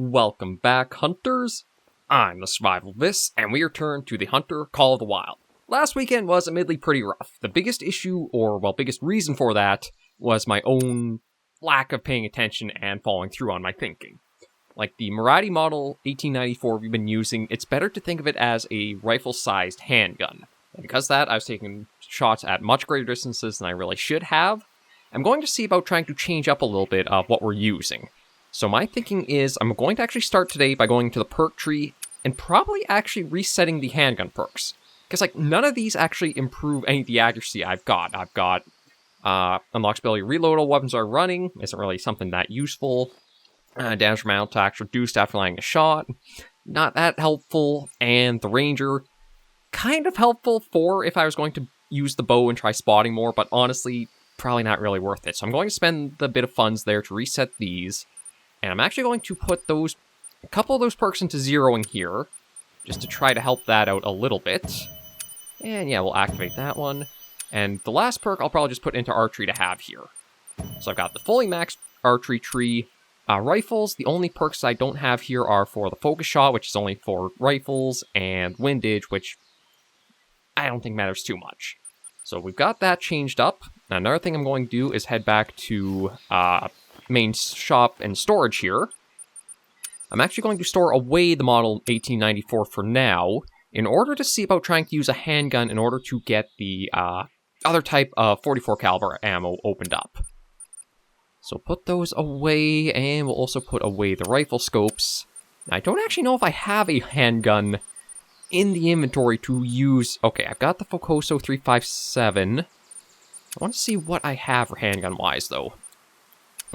Welcome back, Hunters. I'm the Survivalist, and we return to the Hunter Call of the Wild. Last weekend was admittedly pretty rough. The biggest issue, biggest reason for that, was my own lack of paying attention and following through on my thinking. Like the Marathi model 1894 we've been using, it's better to think of it as a rifle-sized handgun. And because of that, I was taking shots at much greater distances than I really should have. I'm going to see about trying to change up a little bit of what we're using. So my thinking is I'm going to actually start today by going to the perk tree and probably actually resetting the handgun perks. Because none of these actually improve any of the accuracy I've got. I've got unlocks ability to reload all weapons are running. Isn't really something that useful. Damage from metal attacks reduced after landing a shot. Not that helpful. And the ranger, kind of helpful for if I was going to use the bow and try spotting more. But honestly, probably not really worth it. So I'm going to spend the bit of funds there to reset these. And I'm actually going to put a couple of those perks into zeroing here, just to try to help that out a little bit. And yeah, we'll activate that one. And the last perk I'll probably just put into archery to have here. So I've got the fully maxed archery tree. Rifles, the only perks I don't have here are for the focus shot, which is only for rifles, and windage, which I don't think matters too much. So we've got that changed up. Now, another thing I'm going to do is head back to main shop and storage here. I'm actually going to store away the model 1894 for now, in order to see about trying to use a handgun in order to get the other type of 44 caliber ammo opened up. So put those away, and we'll also put away the rifle scopes. I don't actually know if I have a handgun in the inventory to use. Okay, I've got the Focoso 357. I want to see what I have for handgun-wise, though.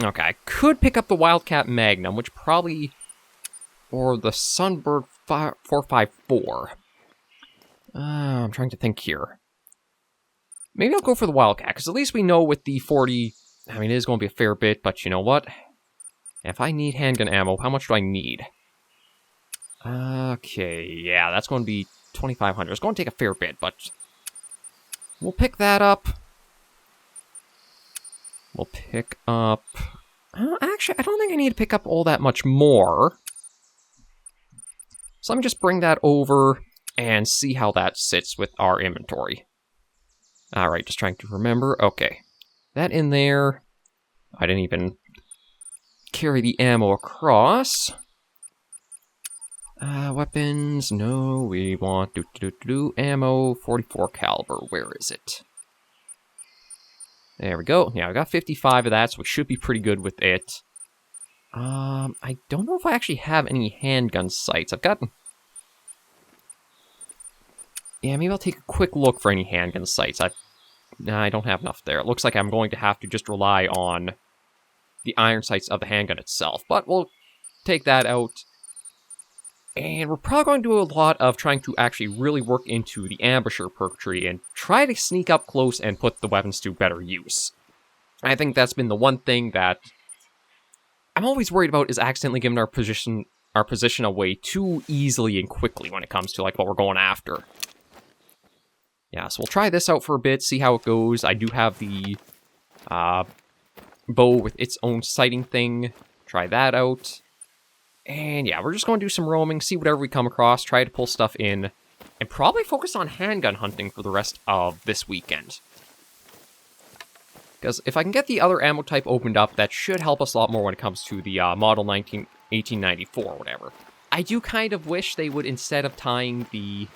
Okay, I could pick up the Wildcat Magnum, which probably... or the Sunbird 454. I'm trying to think here. Maybe I'll go for the Wildcat, because at least we know with the 40... I mean, it is going to be a fair bit, but you know what? If I need handgun ammo, how much do I need? Okay, yeah, that's going to be 2,500. It's going to take a fair bit, but... we'll pick that up. We'll pick up... actually, I don't think I need to pick up all that much more. So let me just bring that over and see how that sits with our inventory. Alright, just trying to remember. Okay. That in there. I didn't even carry the ammo across. Weapons. No, we want ammo. 44 caliber. Where is it? There we go. Yeah, I got 55 of that, so we should be pretty good with it. I don't know if I actually have any handgun sights. I've got... yeah, maybe I'll take a quick look for any handgun sights. I don't have enough there. It looks like I'm going to have to just rely on the iron sights of the handgun itself. But we'll take that out. And we're probably going to do a lot of trying to actually really work into the Ambusher perk tree and try to sneak up close and put the weapons to better use. I think that's been the one thing that I'm always worried about, is accidentally giving our position away too easily and quickly when it comes to what we're going after. Yeah, so we'll try this out for a bit, see how it goes. I do have the bow with its own sighting thing. Try that out. And yeah, we're just going to do some roaming, see whatever we come across, try to pull stuff in, and probably focus on handgun hunting for the rest of this weekend. Because if I can get the other ammo type opened up, that should help us a lot more when it comes to the model 1894 or whatever. I do kind of wish they would, instead of tying the...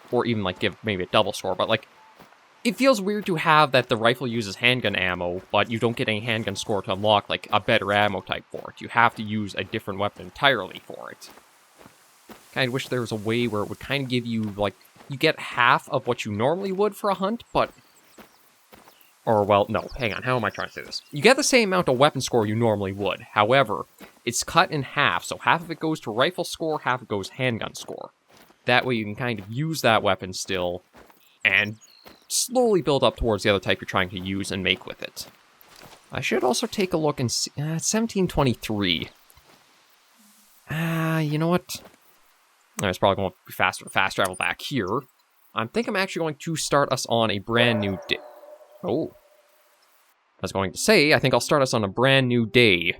or even give maybe a double score, but it feels weird to have that the rifle uses handgun ammo, but you don't get any handgun score to unlock a better ammo type for it. You have to use a different weapon entirely for it. Kind of wish there was a way where it would kind of give you you get half of what you normally would for a hunt, but... or, well, no, hang on, how am I trying to say this? You get the same amount of weapon score you normally would. However, it's cut in half, so half of it goes to rifle score, half of it goes handgun score. That way you can kind of use that weapon still, and slowly build up towards the other type you're trying to use and make with it. I should also take a look and see... 1723. You know what? It's probably going to be faster and fast travel back here. I think I'm actually going to start us on a brand new day. Oh. I was going to say, I think I'll start us on a brand new day.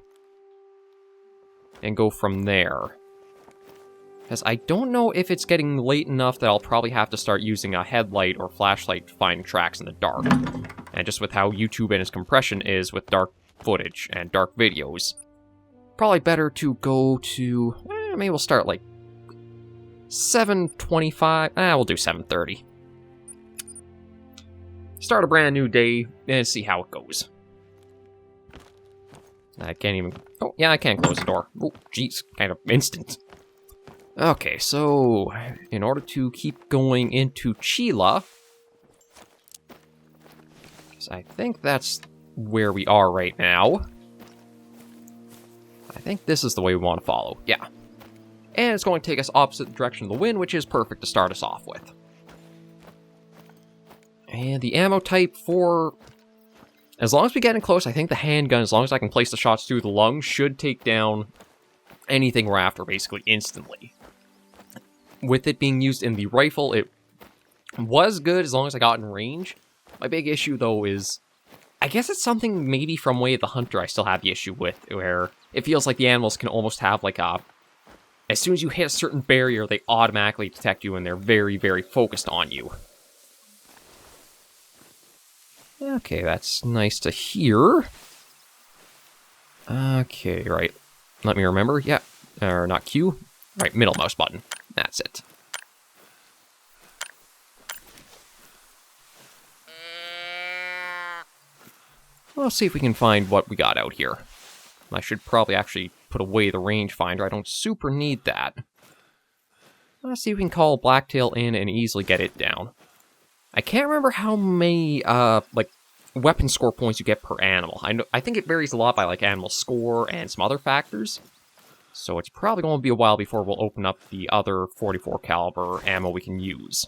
and go from there. Because I don't know if it's getting late enough that I'll probably have to start using a headlight or flashlight to find tracks in the dark. And just with how YouTube and its compression is with dark footage and dark videos, probably better to go to, maybe we'll start like 7:25, we'll do 7:30. Start a brand new day and see how it goes. I can't even, oh yeah, I can't close the door. Oh, jeez, kind of instant. Okay, so in order to keep going into Chila, because I think that's where we are right now. I think this is the way we want to follow, yeah. And it's going to take us opposite direction of the wind, which is perfect to start us off with. And the ammo type for, as long as we get in close, I think the handgun, as long as I can place the shots through the lungs, should take down anything we're after basically instantly. With it being used in the rifle, it was good as long as I got in range. My big issue, though, is, I guess it's something maybe from Way of the Hunter I still have the issue with, where it feels like the animals can almost have like a, as soon as you hit a certain barrier, they automatically detect you and they're very, very focused on you. Okay, that's nice to hear. Okay, right. Let me remember, yeah, or not Q, right, middle mouse button. That's it. Let's see if we can find what we got out here. I should probably actually put away the rangefinder. I don't super need that. Let's see if we can call Blacktail in and easily get it down. I can't remember how many, like, weapon score points you get per animal. I think it varies a lot by, like, animal score and some other factors. So it's probably going to be a while before we'll open up the other 44 caliber ammo we can use.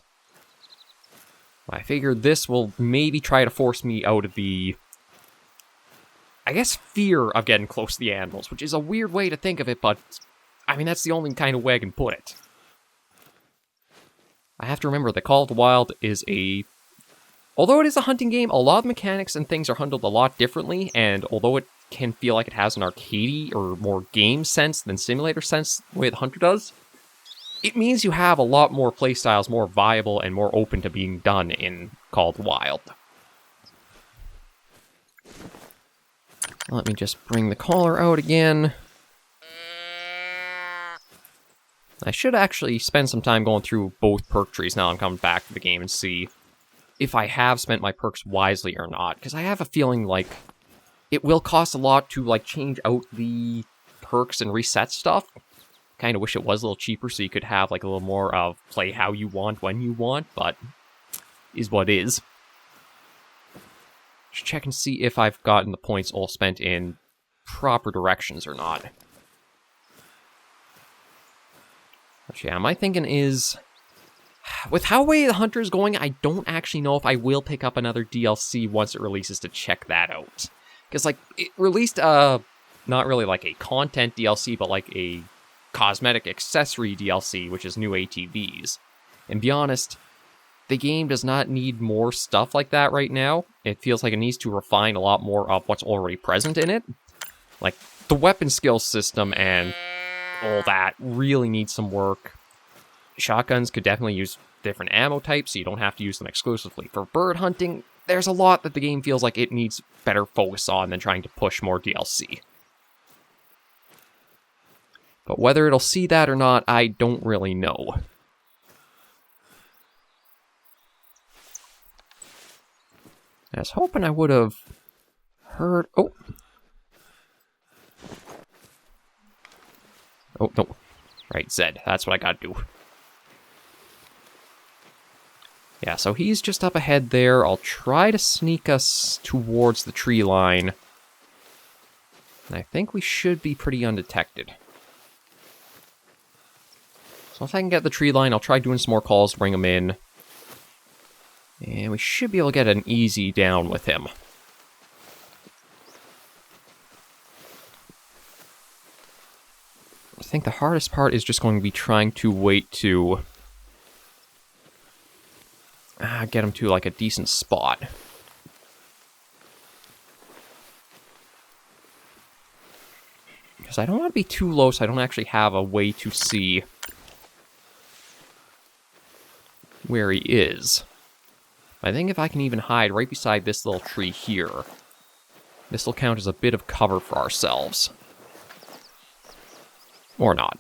I figure this will maybe try to force me out of the, I guess, fear of getting close to the animals, which is a weird way to think of it, but I mean, that's the only kind of way I can put it. I have to remember that Call of the Wild is although it is a hunting game, a lot of mechanics and things are handled a lot differently, and although it can feel like it has an arcadey or more game sense than simulator sense the way the Hunter does, it means you have a lot more playstyles more viable and more open to being done in Call of the Wild. Let me just bring the collar out again. I should actually spend some time going through both perk trees now I'm coming back to the game and see if I have spent my perks wisely or not, because I have a feeling like it will cost a lot to, like, change out the perks and reset stuff. Kind of wish it was a little cheaper so you could have, like, a little more of play how you want, when you want, but is what is. Just check and see if I've gotten the points all spent in proper directions or not. Which, yeah, my thinking is, with how Way of the Hunter is going, I don't actually know if I will pick up another DLC once it releases to check that out. Because, like, it released, not really like a content DLC, but like a cosmetic accessory DLC, which is new ATVs. And be honest, the game does not need more stuff like that right now. It feels like it needs to refine a lot more of what's already present in it. Like, the weapon skill system and all that really needs some work. Shotguns could definitely use different ammo types, so you don't have to use them exclusively for bird hunting. There's a lot that the game feels like it needs better focus on than trying to push more DLC. But whether it'll see that or not, I don't really know. I was hoping I would have heard... Oh, no. Right, Zed. That's what I gotta do. Yeah, so he's just up ahead there. I'll try to sneak us towards the tree line. And I think we should be pretty undetected. So if I can get the tree line, I'll try doing some more calls to bring him in. And we should be able to get an easy down with him. I think the hardest part is just going to be trying to wait to get him to like a decent spot. Because I don't want to be too low so I don't actually have a way to see where he is. I think if I can even hide right beside this little tree here, this will count as a bit of cover for ourselves. Or not.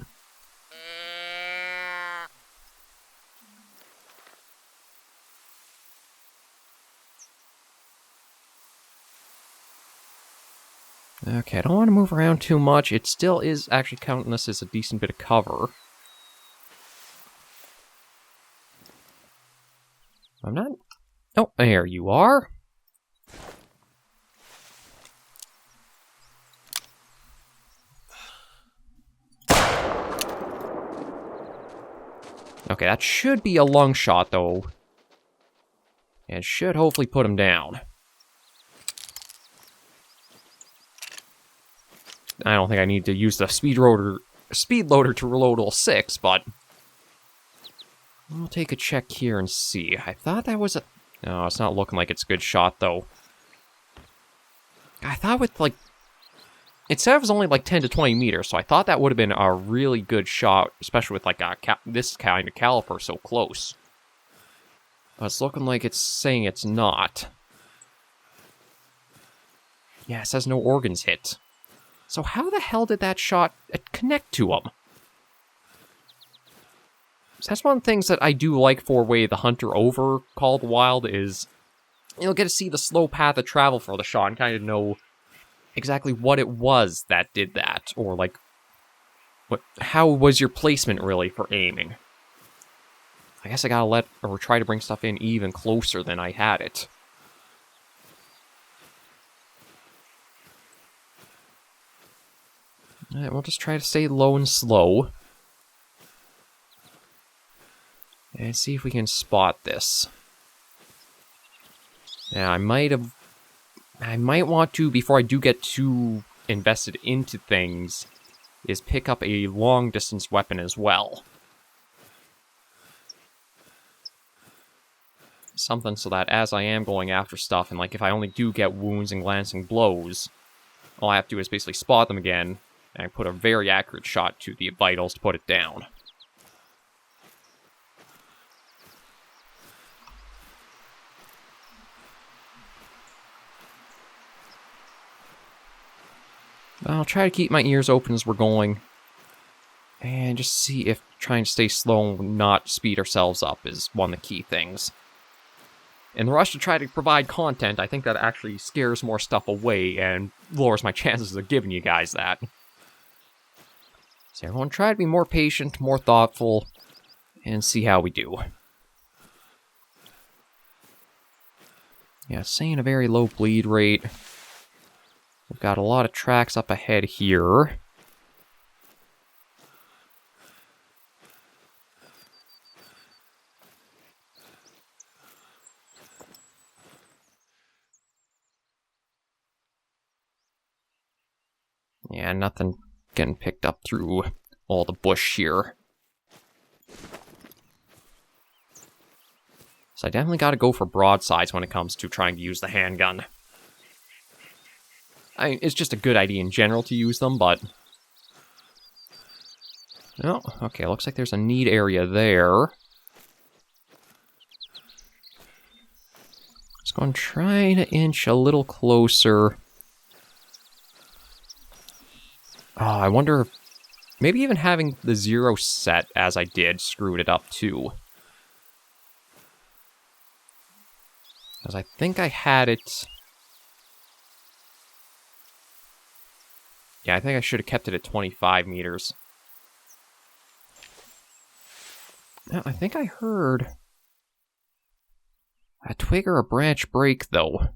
Okay, I don't want to move around too much. It still is actually counting this as a decent bit of cover. I'm not... Oh, there you are. Okay, that should be a lung shot, though. And should hopefully put him down. I don't think I need to use the speed loader to reload all 6, but... I'll take a check here and see. I thought that was a... No, it's not looking like it's a good shot, though. I thought with, like... It said it was only, like, 10 to 20 meters, so I thought that would have been a really good shot, especially with, like, this kind of caliper so close. But it's looking like it's saying it's not. Yeah, it says no organs hit. So how the hell did that shot connect to him? So that's one of the things that I do like for Way the Hunter over Call of the Wild is you'll get to see the slow path of travel for the shot and kind of know exactly what it was that did that, or like how was your placement really for aiming. I guess I gotta try to bring stuff in even closer than I had it. Alright, we'll just try to stay low and slow. And see if we can spot this. Now, I might want to, before I do get too invested into things, is pick up a long-distance weapon as well. Something so that as I am going after stuff, and like if I only do get wounds and glancing blows, all I have to do is basically spot them again, and put a very accurate shot to the vitals to put it down. I'll try to keep my ears open as we're going. And just see if trying to stay slow and not speed ourselves up is one of the key things. In the rush to try to provide content, I think that actually scares more stuff away and lowers my chances of giving you guys that. So everyone try to be more patient, more thoughtful, and see how we do. Yeah, seeing a very low bleed rate. We've got a lot of tracks up ahead here. Yeah, nothing getting picked up through all the bush here. So I definitely got to go for broadsides when it comes to trying to use the handgun. I mean, it's just a good idea in general to use them, but... Oh, okay, looks like there's a neat area there. Let's go and try to inch a little closer. Oh, I wonder if maybe even having the 0 set as I did screwed it up too. Because I think I had it... Yeah, I think I should have kept it at 25 meters. Now, I think I heard a twig or a branch break, though.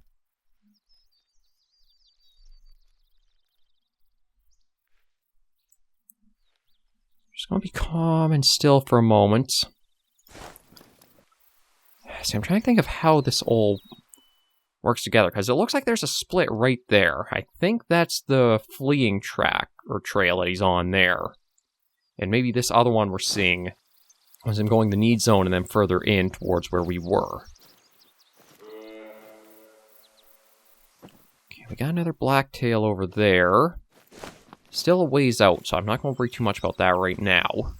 Just gonna be calm and still for a moment. See, I'm trying to think of how this all works together, because it looks like there's a split right there. I think that's the fleeing track, or trail that he's on there. And maybe this other one we're seeing was him going the need zone and then further in towards where we were. Okay, we got another blacktail over there. Still a ways out, so I'm not going to worry too much about that right now.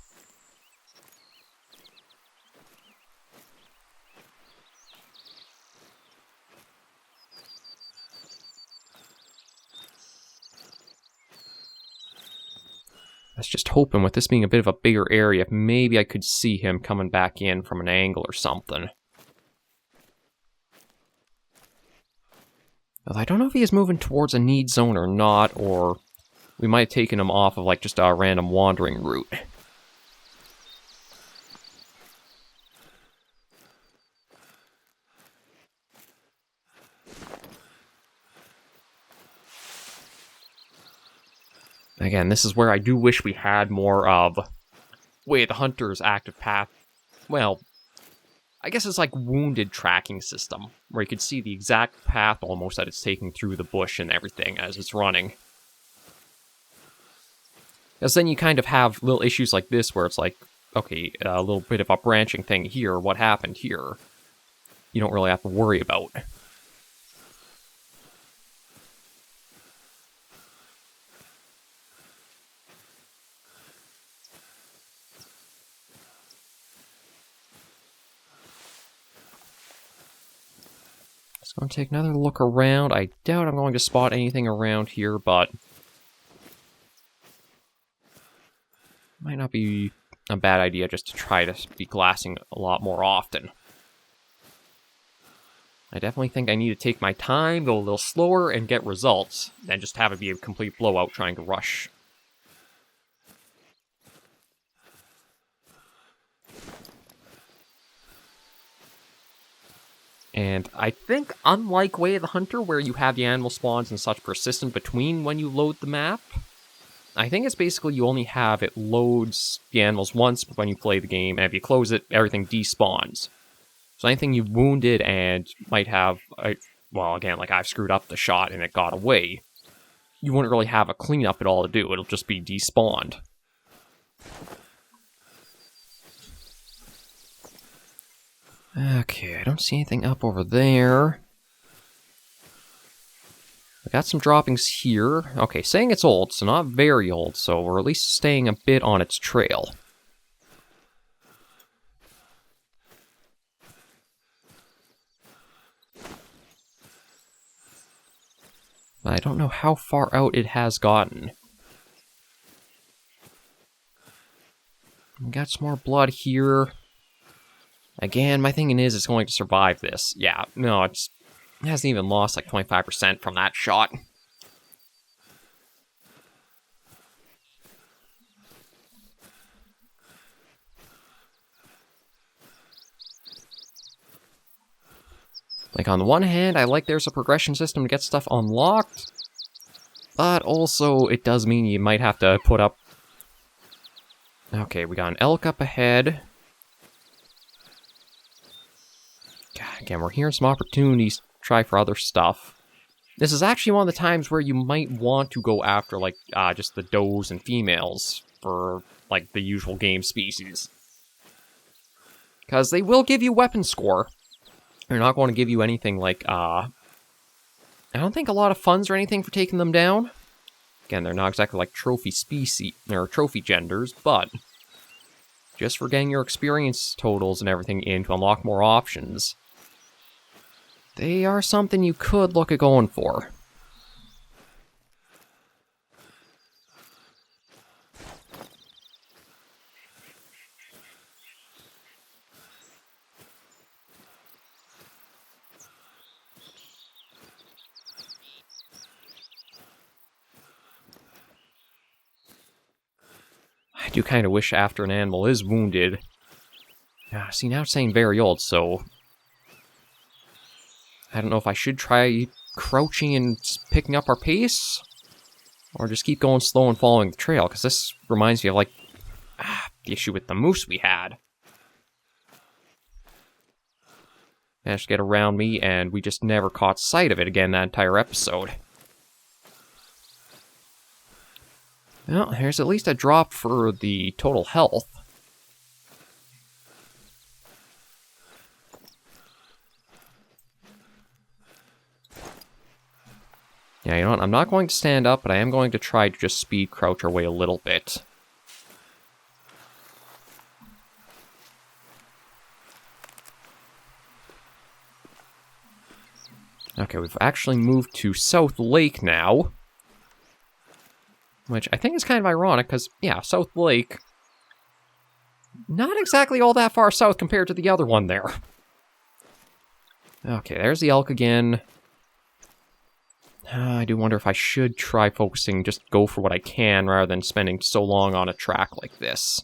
I was just hoping with this being a bit of a bigger area, maybe I could see him coming back in from an angle or something. Although I don't know if he is moving towards a need zone or not, or we might have taken him off of like just a random wandering route. Again, this is where I do wish we had more of Way of the Hunter's active path. Well, I guess it's like wounded tracking system, where you could see the exact path almost that it's taking through the bush and everything as it's running. Because then you kind of have little issues like this where it's like, okay, a little bit of a branching thing here, what happened here? You don't really have to worry about. Just going to take another look around. I doubt I'm going to spot anything around here, but might not be a bad idea just to try to be glassing a lot more often. I definitely think I need to take my time, go a little slower, and get results, than just have it be a complete blowout trying to rush. And I think, unlike Way of the Hunter, where you have the animal spawns and such persistent between when you load the map, I think it's basically you only have it loads the animals once when you play the game, and if you close it, everything despawns. So anything you've wounded and might have, well, again, like I've screwed up the shot and it got away, you wouldn't really have a cleanup at all to do. It'll just be despawned. Okay, I don't see anything up over there. I got some droppings here. Okay, saying it's old, so not very old, so we're at least staying a bit on its trail. I don't know how far out it has gotten. We got some more blood here. Again, my thinking is it's going to survive this. Yeah, no, it hasn't even lost like 25% from that shot. Like, on the one hand, I like there's a progression system to get stuff unlocked, but also it does mean you might have to put up... Okay, we got an elk up ahead. Again, we're hearing some opportunities to try for other stuff. This is actually one of the times where you might want to go after, like, just the does and females for, like, the usual game species. Because they will give you weapon score. They're not going to give you anything like, I don't think a lot of funds or anything for taking them down. Again, they're not exactly like trophy species, or trophy genders, but just for getting your experience totals and everything in to unlock more options, they are something you could look at going for. I do kind of wish after an animal is wounded... see, now it's saying very old, so... I don't know if I should try crouching and picking up our pace, or just keep going slow and following the trail, because this reminds me of, like, the issue with the moose we had. Managed to get around me, and we just never caught sight of it again that entire episode. Well, there's at least a drop for the total health. Yeah, you know what? I'm not going to stand up, but I am going to try to just speed crouch our way a little bit. Okay, we've actually moved to South Lake now. Which I think is kind of ironic, because, yeah, South Lake... not exactly all that far south compared to the other one there. Okay, there's the elk again. I do wonder if I should try focusing, just go for what I can, rather than spending so long on a track like this.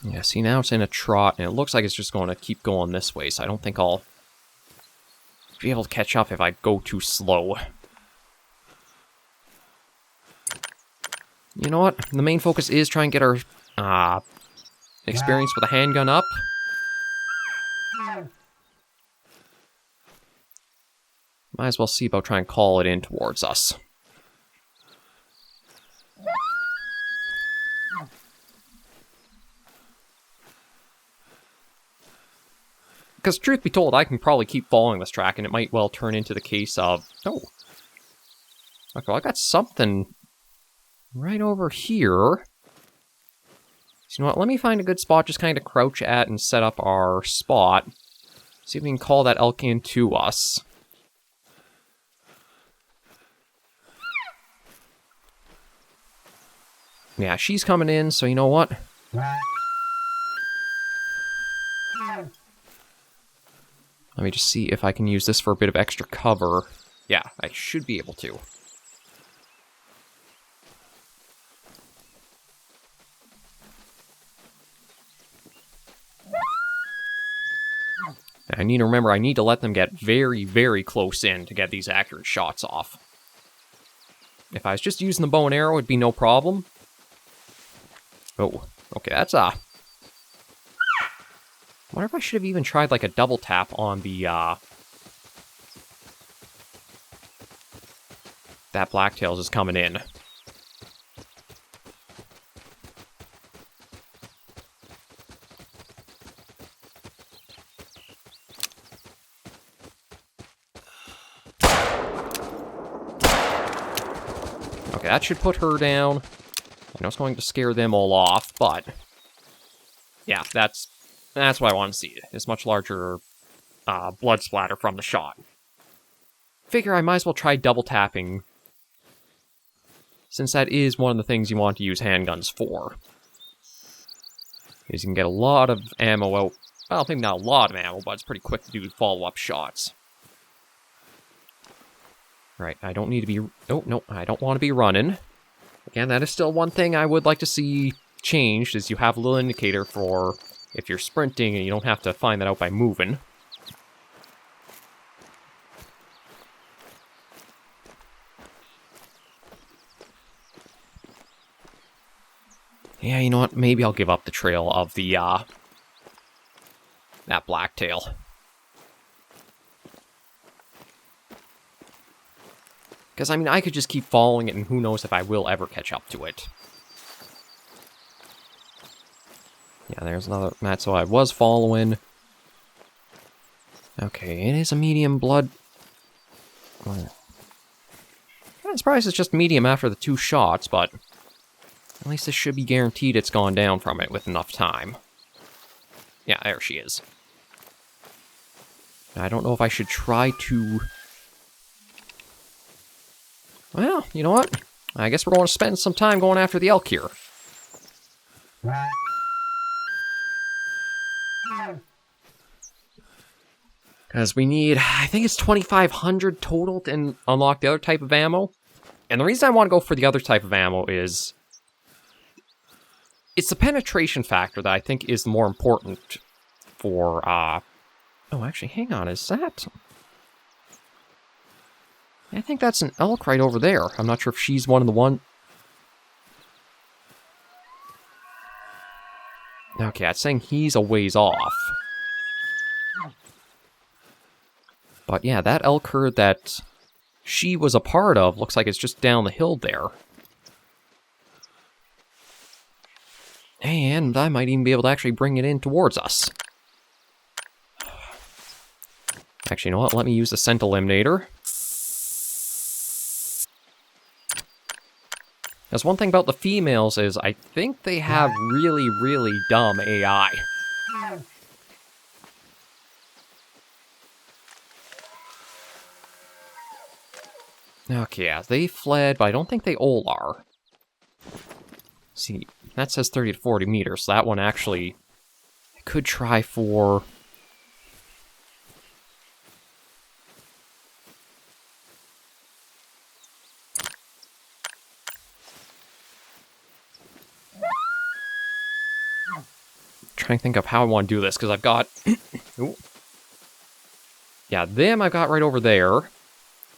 Yeah, see, now it's in a trot, and it looks like it's just going to keep going this way, so I don't think I'll be able to catch up if I go too slow. You know what? The main focus is trying to get our experience with a handgun up. Might as well see about trying to call it in towards us. Because truth be told, I can probably keep following this track, and it might well turn into the case of... oh. Okay, well, I got something right over here. So you know what, let me find a good spot, just kind of crouch at and set up our spot. See if we can call that elk in to us. Yeah, she's coming in, so you know what? Let me just see if I can use this for a bit of extra cover. Yeah, I should be able to. I need to remember, I need to let them get very, very close in to get these accurate shots off. If I was just using the bow and arrow, it'd be no problem. Oh, okay, that's I wonder if I should have even tried, like, a double tap on the, that blacktails is coming in. Okay, that should put her down. I know it's going to scare them all off, but... yeah, that's what I want to see. This much larger blood splatter from the shot. Figure I might as well try double tapping, since that is one of the things you want to use handguns for. Is you can get a lot of ammo out. Well, maybe not a lot of ammo, but it's pretty quick to do follow-up shots. Right, I don't need to be... oh, no, I don't want to be running. Again, that is still one thing I would like to see changed, is you have a little indicator for if you're sprinting and you don't have to find that out by moving. Yeah, you know what? Maybe I'll give up the trail of the, that blacktail. Because, I mean, I could just keep following it, and who knows if I will ever catch up to it. Yeah, there's another... that's what I was following. Okay, it is a medium blood... I'm surprised it's just medium after the 2 shots, but... at least this should be guaranteed it's gone down from it with enough time. Yeah, there she is. I don't know if I should try to... well, you know what? I guess we're going to spend some time going after the elk here. Because we need, I think it's 2,500 total to unlock the other type of ammo. And the reason I want to go for the other type of ammo is... it's the penetration factor that I think is more important for, oh, actually, hang on, is that... I think that's an elk right over there. I'm not sure if she's one of the one... okay, it's saying he's a ways off. But yeah, that elk herd that she was a part of looks like it's just down the hill there. Hey, And I might even be able to actually bring it in towards us. Actually, you know what? Let me use the scent eliminator. Because one thing about the females is I think they have really, really dumb AI. Okay, yeah, they fled, but I don't think they all are. See, that says 30 to 40 meters, so that one actually... I could try for... Trying to think of how I want to do this, because I've got... Ooh. Yeah, them I've got right over there.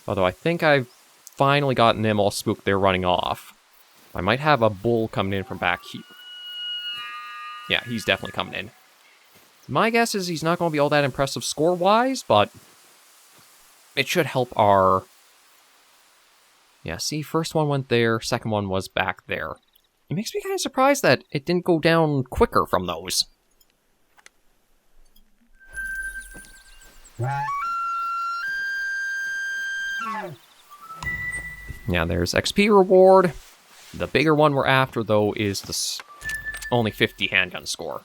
Although I think I've finally gotten them all spooked, they're running off. I might have a bull coming in from back here. Yeah, he's definitely coming in. My guess is he's not going to be all that impressive score-wise, but it should help our... Yeah, see, first one went there, second one was back there. It makes me kind of surprised that it didn't go down quicker from those. Yeah, there's XP reward. The bigger one we're after, though, is the only 50 handgun score.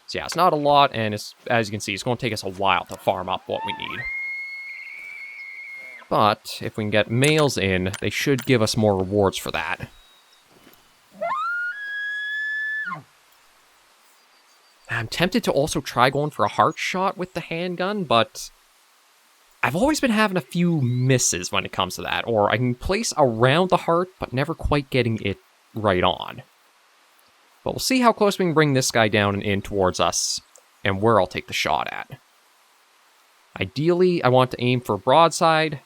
So yeah, it's not a lot, and it's, as you can see, it's going to take us a while to farm up what we need. But if we can get males in, they should give us more rewards for that. I'm tempted to also try going for a heart shot with the handgun, but I've always been having a few misses when it comes to that, or I can place around the heart, but never quite getting it right on. But we'll see how close we can bring this guy down and in towards us, and where I'll take the shot at. Ideally, I want to aim for broadside.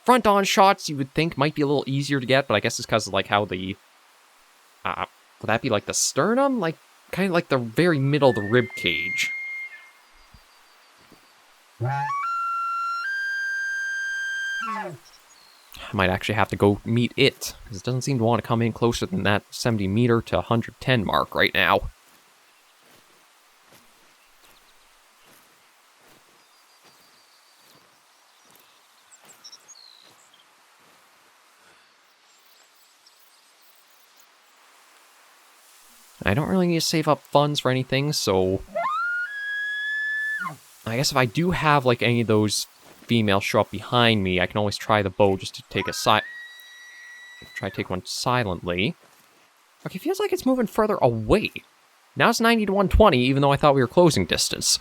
Front-on shots, you would think, might be a little easier to get, but I guess it's because of, like, how the... would that be, like, the sternum? Like, kind of like the very middle of the rib cage. I might actually have to go meet it, because it doesn't seem to want to come in closer than that 70 meter to 110 mark right now. I don't really need to save up funds for anything, so... I guess if I do have, like, any of those females show up behind me, I can always try the bow just to take a try to take one silently. Okay, feels like it's moving further away. Now it's 90 to 120, even though I thought we were closing distance.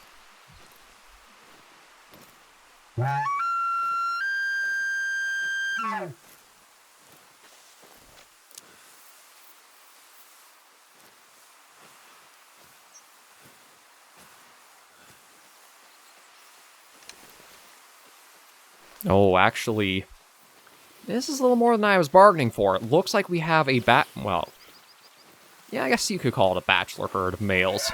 Oh, actually, this is a little more than I was bargaining for. It looks like we have a well, yeah, I guess you could call it a bachelor herd of males.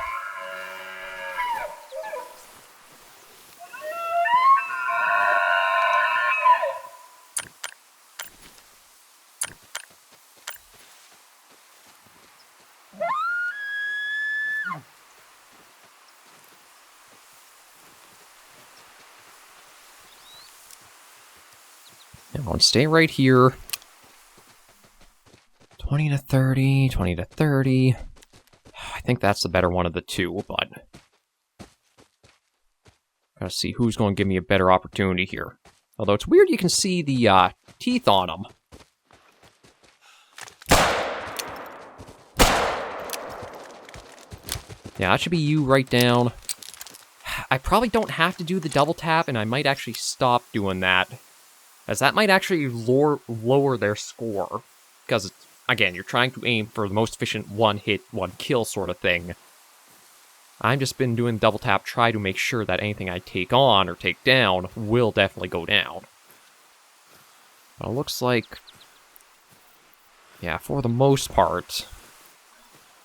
Now, stay right here. 20 to 30, 20 to 30. I think that's the better one of the two, but... Gotta see who's going to give me a better opportunity here. Although it's weird you can see the teeth on them. Yeah, that should be you right down. I probably don't have to do the double tap, and I might actually stop doing that. As that might actually lower their score. Because, again, you're trying to aim for the most efficient one-hit, one-kill sort of thing. I've just been doing double tap, try to make sure that anything I take on or take down will definitely go down. But it looks like... Yeah, for the most part...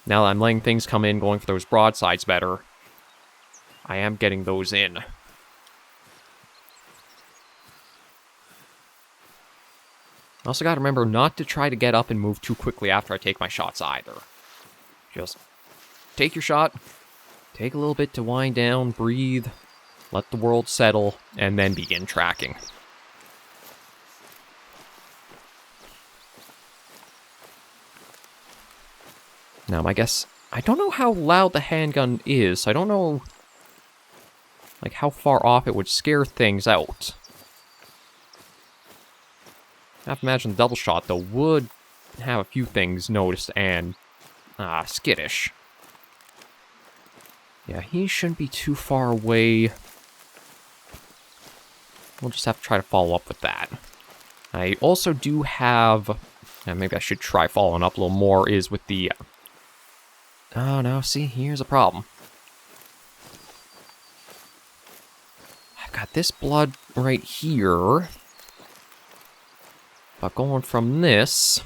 Now that I'm letting things come in, going for those broadsides better, I am getting those in. I also gotta remember not to try to get up and move too quickly after I take my shots either. Just take your shot. Take a little bit to wind down, breathe, let the world settle, and then begin tracking. Now, I guess, I don't know how loud the handgun is, so I don't know, like, how far off it would scare things out. I have to imagine the double shot, though, would have a few things noticed and, skittish. Yeah, he shouldn't be too far away. We'll just have to try to follow up with that. I also do have, and maybe I should try following up a little more, is with the... Oh, no, see, here's a problem. I've got this blood right here. But going from this...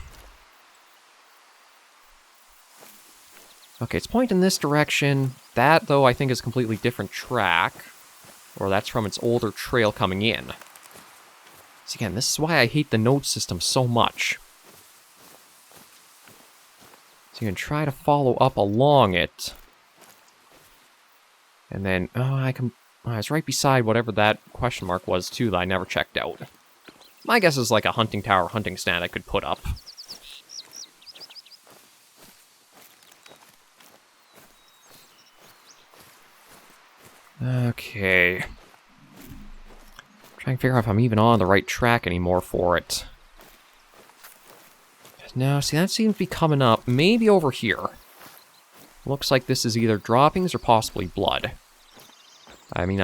Okay, it's pointing this direction. That, though, I think is a completely different track. Or that's from its older trail coming in. So again, this is why I hate the node system so much. So you can try to follow up along it. And then, I was right beside whatever that question mark was, too, that I never checked out. My guess is like a hunting tower, hunting stand I could put up. Okay. Trying to figure out if I'm even on the right track anymore for it. No, see, that seems to be coming up. Maybe over here. Looks like this is either droppings or possibly blood. I mean,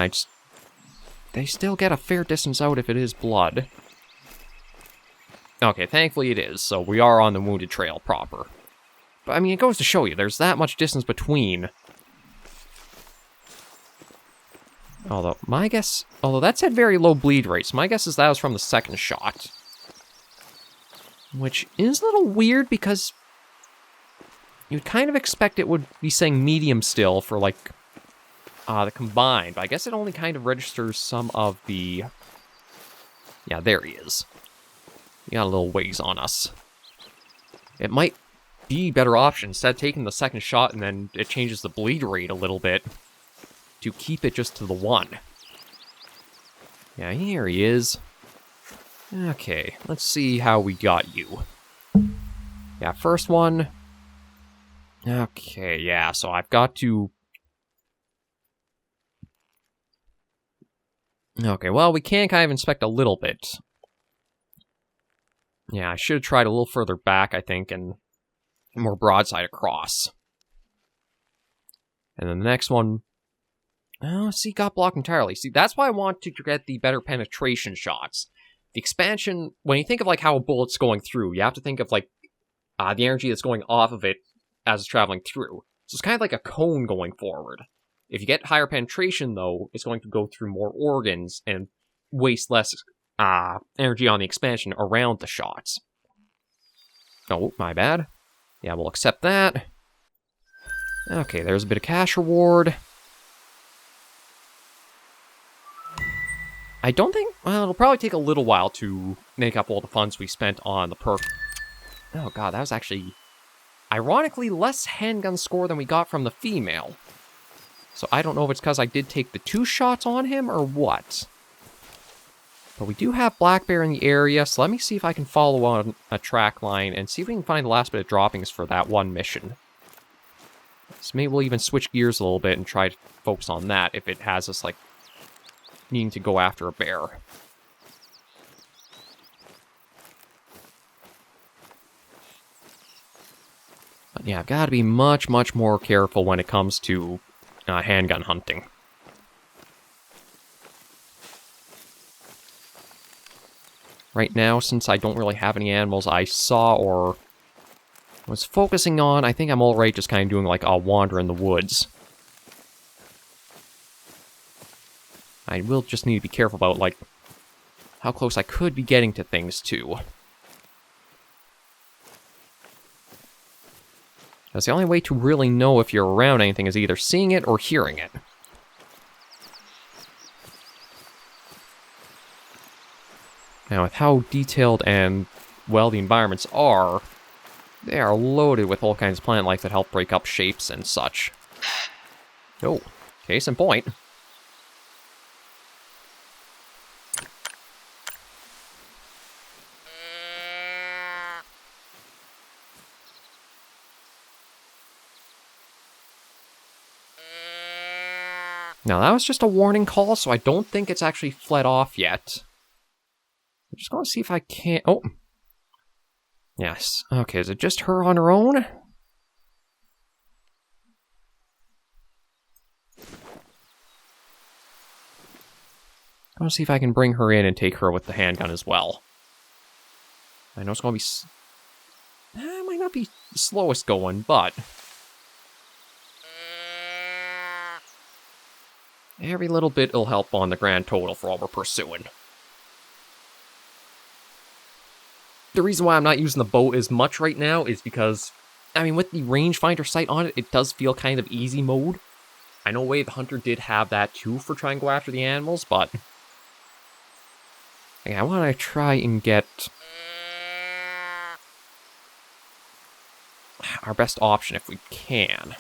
they still get a fair distance out if it is blood. Okay, thankfully it is, so we are on the wounded trail proper. But, I mean, it goes to show you, there's that much distance between. Although that said very low bleed rates, my guess is that was from the second shot. Which is a little weird because you'd kind of expect it would be saying medium still for, like, the combined. But I guess it only kind of registers some of the... Yeah, there he is. He got a little ways on us. It might be a better option. Instead of taking the second shot and then it changes the bleed rate a little bit, to keep it just to the one. Yeah, here he is. Okay, let's see how we got you. Yeah, first one. Okay, yeah, so I've got to... Okay, well, we can kind of inspect a little bit. Yeah, I should have tried a little further back, I think, and more broadside across. And then the next one... Oh, see, got blocked entirely. See, that's why I want to get the better penetration shots. The expansion, when you think of, like, how a bullet's going through, you have to think of, like, the energy that's going off of it as it's traveling through. So it's kind of like a cone going forward. If you get higher penetration, though, it's going to go through more organs and waste less energy on the expansion around the shots. Oh, my bad. Yeah, we'll accept that. Okay, there's a bit of cash reward. I don't think... Well, it'll probably take a little while to make up all the funds we spent on the perk. Oh god, that was actually... Ironically, less handgun score than we got from the female. So I don't know if it's because I did take the 2 shots on him or what. But we do have Black Bear in the area, so let me see if I can follow on a track line and see if we can find the last bit of droppings for that one mission. So maybe we'll even switch gears a little bit and try to focus on that if it has us, like, needing to go after a bear. But yeah, I've got to be much, much more careful when it comes to handgun hunting. Right now, since I don't really have any animals I saw or was focusing on, I think I'm alright just kind of doing like a wander in the woods. I will just need to be careful about, like, how close I could be getting to things, too. That's the only way to really know if you're around anything is either seeing it or hearing it. Now, with how detailed and well the environments are, They are loaded with all kinds of plant life that help break up shapes and such. Oh, case in point. Now, that was just a warning call, so I don't think it's actually fled off yet. I'm just going to see if I can... Oh. Yes. Okay, is it just her on her own? I want to see if I can bring her in and take her with the handgun as well. I know it's going to be... It might not be the slowest going, but... Every little bit will help on the grand total for what we're pursuing. The reason why I'm not using the bow as much right now is because, I mean, with the rangefinder sight on it, it does feel kind of easy mode. I know the Hunter did have that too for trying to go after the animals, but... I want to try and get... our best option if we can.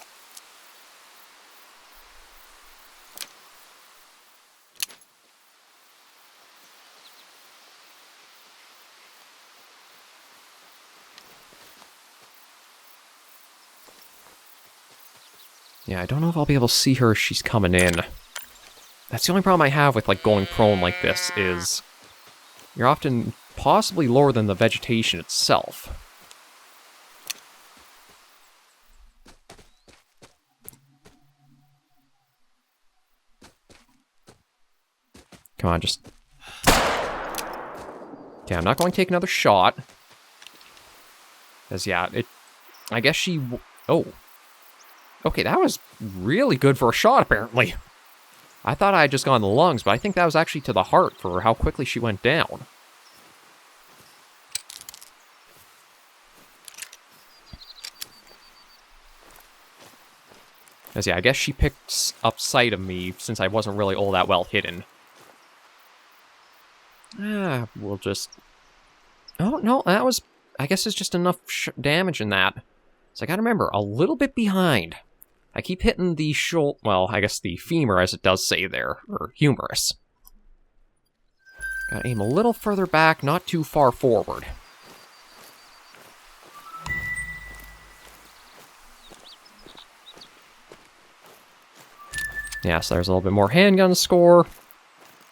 Yeah, I don't know if I'll be able to see her as she's coming in. That's the only problem I have with, like, going prone like this, is... you're often possibly lower than the vegetation itself. Come on, just... Okay, I'm not going to take another shot. Because, yeah, I guess she... Oh. Okay, that was really good for a shot, apparently. I thought I had just gone the lungs, but I think that was actually to the heart for how quickly she went down. As yeah, I guess she picked up sight of me since I wasn't really all that well hidden. We'll just... Oh, no, that was... I guess it's just enough damage in that. So I gotta remember, a little bit behind. I keep hitting the shoulder... Well, I guess the femur, as it does say there. Or humerus. Gotta aim a little further back, not too far forward. Yeah, so there's a little bit more handgun score.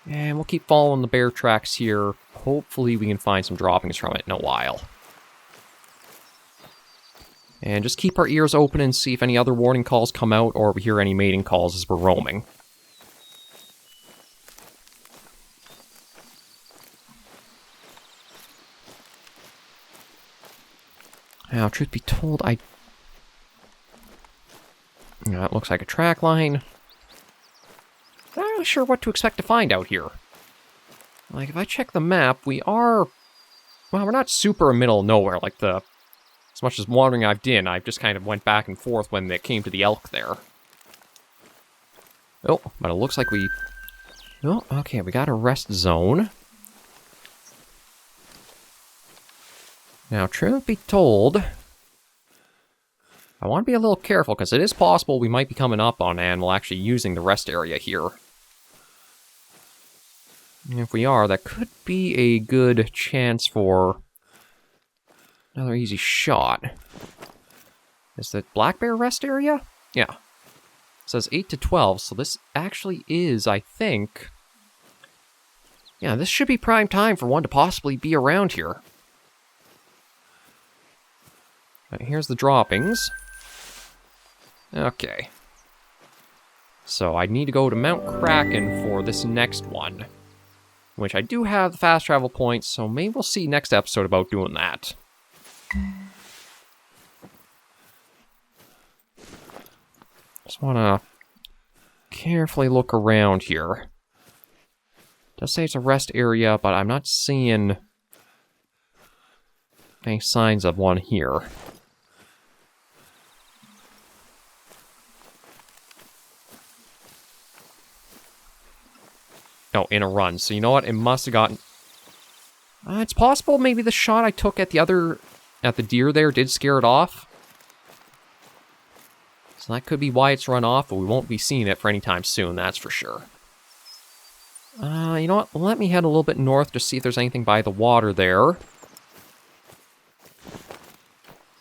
And we'll keep following the bear tracks here. Hopefully we can find some droppings from it in a while. And just keep our ears open and see if any other warning calls come out or we hear any mating calls as we're roaming. Now, truth be told, it looks like a track line. I'm not really sure what to expect to find out here. Like, if I check the map, we are... Well, we're not super in middle of nowhere, like the... As much as wandering I've done, I've just kind of went back and forth when it came to the elk there. Oh, but it looks like we... Oh, okay, we got a rest zone. Now, truth be told... I want to be a little careful, because it is possible we might be coming up on an animal actually using the rest area here. And if we are, that could be a good chance for... another easy shot. Is that black bear rest area? Yeah. It says 8 to 12, so this actually is, I think... Yeah, this should be prime time for one to possibly be around here. Right, here's the droppings. Okay. So I need to go to Mount Kraken for this next one. Which I do have the fast travel points, so maybe we'll see next episode about doing that. Just want to carefully look around here. It does say it's a rest area, but I'm not seeing any signs of one here. Oh, in a run. So you know what? It must have gotten... it's possible maybe the shot I took at the other at the deer there did scare it off. So that could be why it's run off, but we won't be seeing it for any time soon, that's for sure. You know what? Let me head a little bit north to see if there's anything by the water there.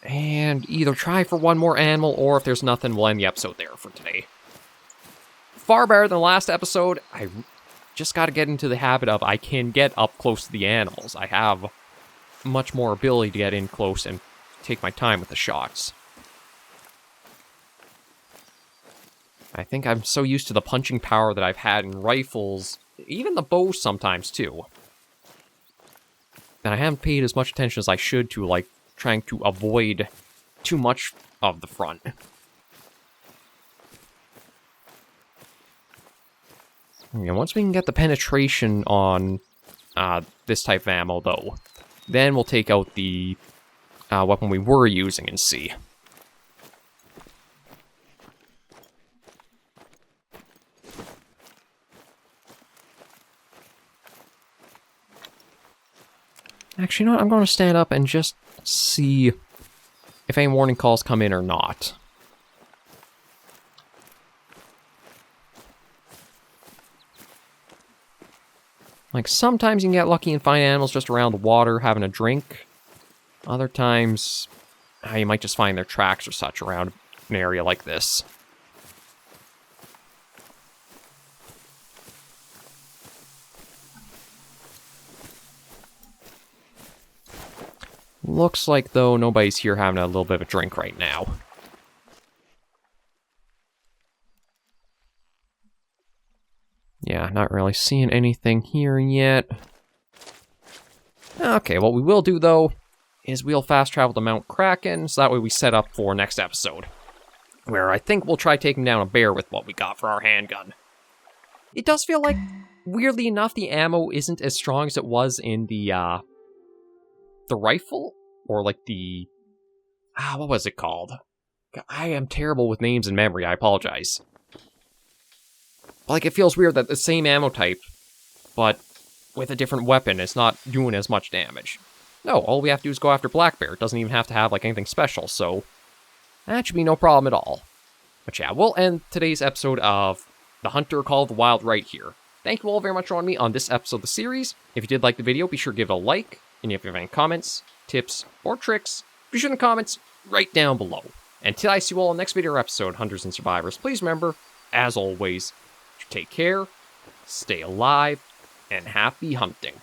And either try for one more animal, or if there's nothing, we'll end the episode there for today. Far better than the last episode. I just got to get into the habit of I can get up close to the animals. I have much more ability to get in close and take my time with the shots. I think I'm so used to the punching power that I've had in rifles, even the bow sometimes too, and I haven't paid as much attention as I should to, like, trying to avoid too much of the front. Yeah, once we can get the penetration on this type of ammo, though, then we'll take out the weapon we were using and see. Actually, you know what? I'm going to stand up and just see if any warning calls come in or not. Like, sometimes you can get lucky and find animals just around the water having a drink. Other times, you might just find their tracks or such around an area like this. Looks like, though, nobody's here having a little bit of a drink right now. Yeah, not really seeing anything here yet. Okay, what we will do, though, is we'll fast travel to Mount Kraken, so that way we set up for next episode, where I think we'll try taking down a bear with what we got for our handgun. It does feel like, weirdly enough, the ammo isn't as strong as it was in the rifle, or like the, what was it called? I am terrible with names and memory, I apologize. Like, it feels weird that the same ammo type, but with a different weapon, is not doing as much damage. No, all we have to do is go after Black Bear. It doesn't even have to have, like, anything special, so that should be no problem at all. But yeah, we'll end today's episode of The Hunter Call of the Wild right here. Thank you all very much for joining me on this episode of the series. If you did like the video, be sure to give it a like. And if you have any comments, tips, or tricks, be sure in the comments right down below. Until I see you all in the next video or episode, Hunters and Survivors, please remember, as always, to take care, stay alive, and happy hunting.